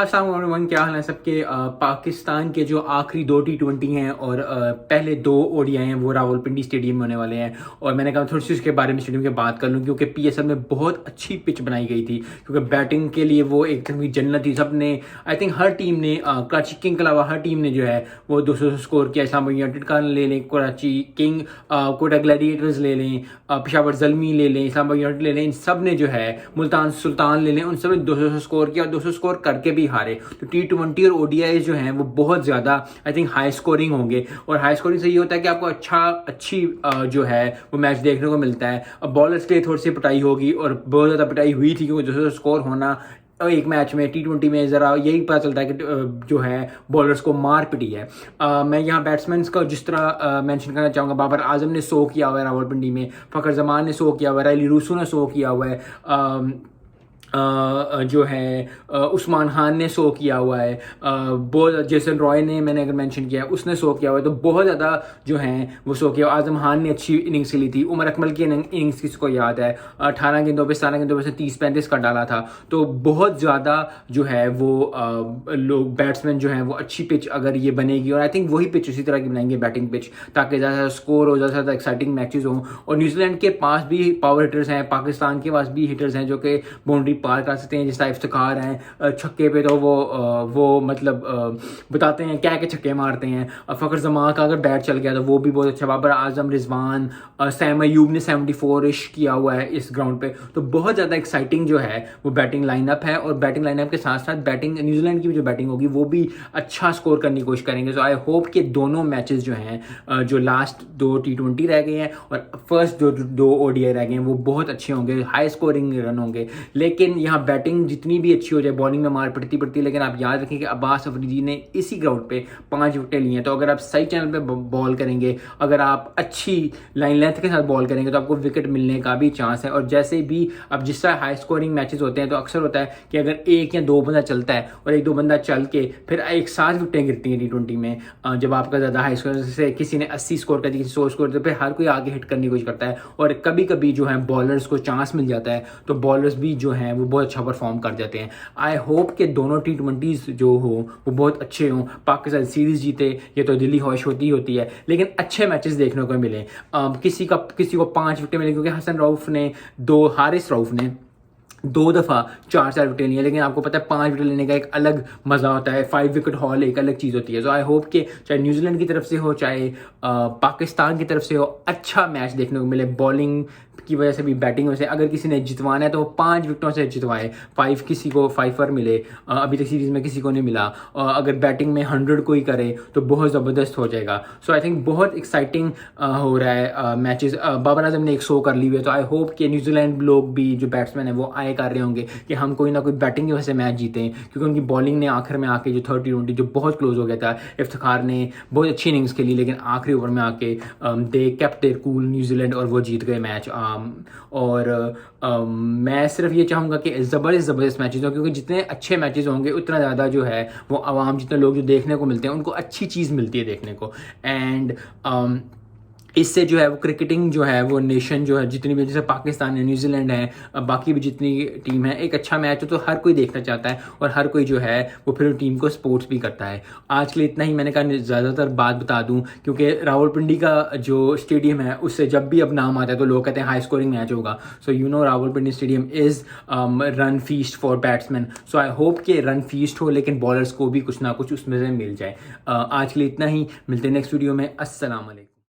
अस्सलाम वालेकुम, क्या हाल है सबके। पाकिस्तान के जो आखिरी 2 T20 हैं और पहले 2 ओडीआई हैं वो रावलपिंडी स्टेडियम में होने वाले हैं। और मैंने कहा थोड़ी सी उसके बारे में स्टेडियम की बात कर लूँ, क्योंकि पीएसएल में बहुत अच्छी पिच बनाई गई थी, क्योंकि बैटिंग के लिए वो एक तरह की जन्नत थी। सबने आई थिंक हर टीम ने कराची किंग के अलावा हर टीम ने जो है वो 200 स्कोर किया। इस्लामाबाद यूनाइटेड का ले लें, कराची किंग, कोटा ग्लैडिएटर्स ले लें, पेशावर ज़ल्मी ले लें, इस्लामाबाद यूनाइटेड ले लें, इन सब ने जो है मुल्तान सुल्तान ले लें, उन सब ने 200 स्कोर किया और 200 स्कोर करके भी हारे। तो T20 और ओडीआई जो हैं वो बहुत ज़्यादा आई थिंक हाई स्कोरिंग होंगे। और हाई स्कोरिंग से ये होता है कि आपको अच्छी जो है वो मैच देखने को मिलता है। अब बॉलर्स के लिए थोड़ी सी पिटाई होगी और बहुत ज़्यादा पिटाई हुई थी, क्योंकि 200 स्कोर होना एक मैच में T20 में ज़रा यही पता चलता है कि जो है बॉलर्स को मार पिटी है। मैं यहाँ बैट्समैन का जिस तरह मेंशन करना चाहूँगा, बाबर आजम ने 100 किया हुआ है रावलपिंडी में, फ़खर जमान ने 100 किया हुआ है, अली रूसू ने 100 किया हुआ है, जो है उस्मान खान ने 100 किया हुआ है, बहुत जेसन रॉय ने मैंने अगर मेंशन किया है उसने 100 किया हुआ है। तो बहुत ज़्यादा जो हैं वो 100 किया। आजम खान ने अच्छी इनिंग्स खेली थी। उमर अकमल की इनिंग्स किसको याद है, 18 गेंदों पे 17 गेंदों पे से 30-35 का डाला था। तो बहुत ज़्यादा जो है वो लोग बैट्समैन जो हैं वो अच्छी पिच अगर ये बनेगी, और आई थिंक वही पिच उसी तरह की बनाएंगे बैटिंग पिच, ताकि ज़्यादा स्कोर हो, ज़्यादा एक्साइटिंग मैचेस हों। और न्यूजीलैंड के पास भी पावर हिटर्स हैं, पाकिस्तान के पास भी हिटर्स हैं जो कि बाउंड्री पार कर सकते हैं। जिस तरह इफ्तिखार हैं छक्के पे, तो वो मतलब बताते हैं क्या छक्के मारते हैं। फ़खर जमान का अगर बैट चल गया तो वो भी बहुत अच्छा। बाबर आजम, रिजवान, सैम अयूब ने 74 किया हुआ है इस ग्राउंड पे। तो बहुत ज़्यादा एक्साइटिंग जो है वो बैटिंग लाइनअप है। और बैटिंग लाइनअप के साथ साथ बैटिंग न्यूजीलैंड की भी जो बैटिंग होगी वो भी अच्छा स्कोर करने की कोशिश करेंगे। तो आई होप कि दोनों मैचेस जो हैं जो लास्ट 2 T20 रह गए हैं और फर्स्ट दो ओडीआई रह गए हैं वो बहुत अच्छे होंगे, हाई स्कोरिंग रन होंगे। लेकिन यहाँ बैटिंग जितनी भी अच्छी हो जाए, बॉलिंग में मार पड़ती है, लेकिन आप याद रखें कि अब्बास अफरीदी ने इसी ग्राउंड पे 5 विकेटें ली हैं। तो अगर आप सही चैनल पे बॉल करेंगे, अगर आप अच्छी लाइन लेंथ के साथ बॉल करेंगे, तो आपको विकेट मिलने का भी चांस है। और जैसे भी अब जिस तरह हाई स्कोरिंग मैचेस होते हैं तो अक्सर होता है कि अगर 1 या 2 बंदा चलता है और 1-2 बंदा चल के फिर एक साथ विकेटें गिरती हैं T20 में, जब आपका ज़्यादा हाई स्कोर, जैसे किसी ने 80 स्कोर कर दी, किसी 100 स्कोर, तो फिर हर कोई आगे हिट करने की कोशिश करता है। और कभी कभी जो है बॉलर्स को चांस मिल जाता है, तो बॉलर्स भी जो हैं वो बहुत अच्छा परफॉर्म कर जाते हैं। आई होप कि दोनों T20s जो हो वो बहुत अच्छे हों, पाकिस्तान सीरीज़ जीते, ये तो दिल्ली ख्वाहिश होती है, लेकिन अच्छे मैचेस देखने को मिले। किसी को 5 विकेट मिले, क्योंकि हसन रऊफ ने हारिस रऊफ ने 2 दफ़ा 4 विकेट लिए, लेकिन आपको पता है 5 विकेट लेने का एक अलग मज़ा होता है, 5 विकेट हॉल एक अलग चीज़ होती है। तो आई होप कि चाहे न्यूजीलैंड की तरफ से हो, चाहे पाकिस्तान की तरफ से हो, अच्छा मैच देखने को मिले। बॉलिंग की वजह से भी, बैटिंग वजह से, अगर किसी ने जितवाना है तो वो 5 विकेटों से जितवाए, 5 किसी को 5 मिले, अभी तक सीरीज़ में किसी को नहीं मिला। अगर बैटिंग में 100 कोई करे तो बहुत ज़बरदस्त हो जाएगा। सो आई थिंक बहुत एक्साइटिंग हो रहा है मैचेस। बाबर आजम ने 100 कर ली हुई है, तो आई होप कि न्यूजीलैंड लोग भी जो बैट्समैन है वो आए कर रहे होंगे कि हम कोई ना कोई बैटिंग की वजह से मैच जीते हैं, क्योंकि उनकी बॉलिंग ने आखिर में आके जो 30-20 जो बहुत क्लोज हो गया था, इफ्तिखार ने बहुत अच्छी इनिंग्स खेली, लेकिन आखिरी ओवर में आके they kept their cool New Zealand और वो जीत गए मैच। और मैं सिर्फ ये चाहूँगा कि ज़बरदस्त मैचेस हो, क्योंकि जितने अच्छे मैचेस होंगे उतना ज़्यादा जो है वो आवाम, जितने लोग जो देखने को मिलते हैं उनको अच्छी चीज़ मिलती है देखने को। एंड इससे जो है वो क्रिकेटिंग जो है वो नेशन जो है जितनी भी, जैसे पाकिस्तान है, न्यूजीलैंड है, बाकी भी जितनी टीम है, एक अच्छा मैच हो तो हर कोई देखना चाहता है और हर कोई जो है वो फिर टीम को सपोर्ट्स भी करता है। आज के लिए इतना ही। मैंने कहा ज़्यादातर बात बता दूं, क्योंकि रावलपिंडी का जो स्टेडियम है उससे जब भी अब नाम आता है तो लोग कहते हैं हाई स्कोरिंग मैच होगा। So you know Rawalpindi stadium is run feast for batsman. So I hope कि रन फीस्ट हो, लेकिन बॉलर्स को भी कुछ ना कुछ उसमें से मिल जाए। आज के लिए इतना ही। मिलते हैं नेक्स्ट वीडियो में। अस्सलाम वालेकुम।